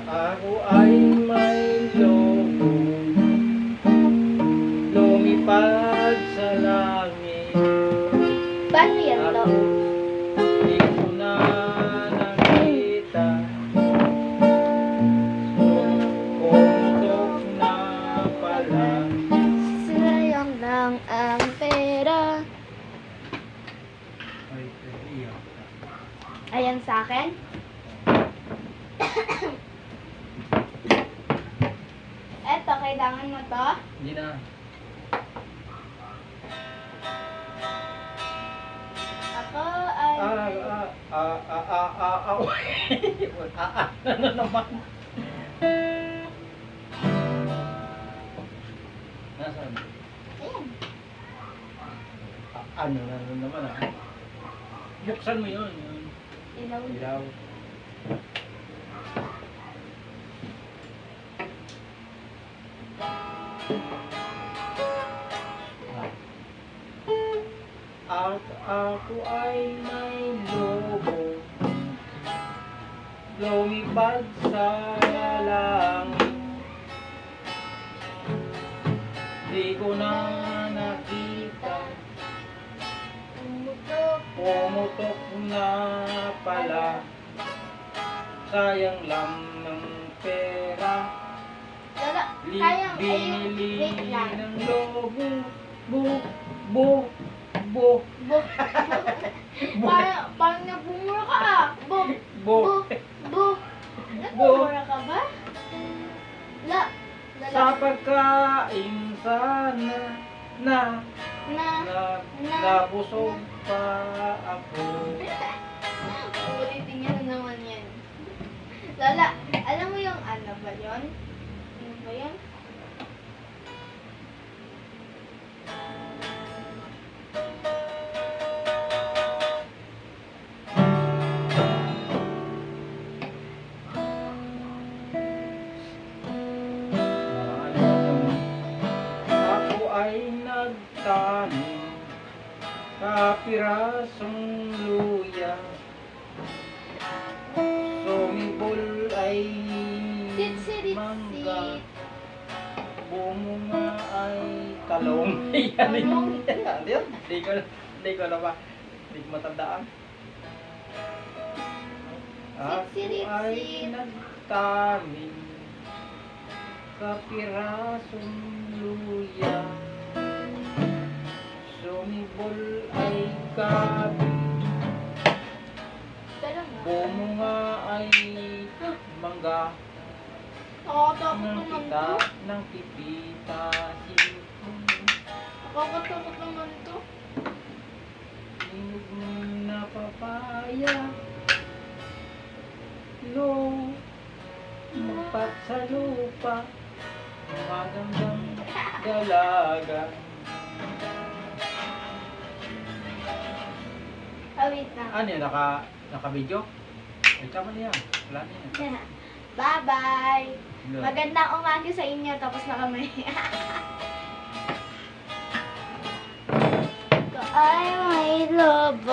Ako ay may lobo, lumipad sa langit. Paano yan, Lo? Di ko na nakita, pumutok na pala. Sayang lang ang pera. Ay, iyak. Ayan sa akin. Eto, kailangan mo to. Hindi na. Ako ay... Ano naman? Nasaan? Ayan. Ano naman ah? Buksan mo yun. Ilaw. Ilaw. At ako ay may lobo, lumipad sa langit. Di ko na nakita, pumutok na pala. Sayang lang ng pera, Lolo, kayang... binili Wait lang. ng lobo. Bu. Parang nabumura ka ah. Bu. Nabumura ka ba? La. Sa pagkain sana na nabusog pa ako. Ulitin niya na naman yan. Lola, alam mo yung ano ba yun? Ano ba yun? Ako ay nagtanim kapirasong luya, sumibol ay mangga, bumunga ay talong. Talong? Hindi ko na ba? Hindi ko matandaan. Ako ay nagtanim kapirasong luya, sumibol ay gabi, Pero nga. bumunga ay mangga, Nakakatakot naman to. ng pipita sipon, Nakakatakot naman to. hinog na papaya, lupat sa lupa, magandang dalaga. Wait lang. Ano yun? Naka-video? Ay, tama na yan. Wala na yan. Bye-bye. Magandang umaga sa inyo. Tapos na kami. Ko ay may lobo.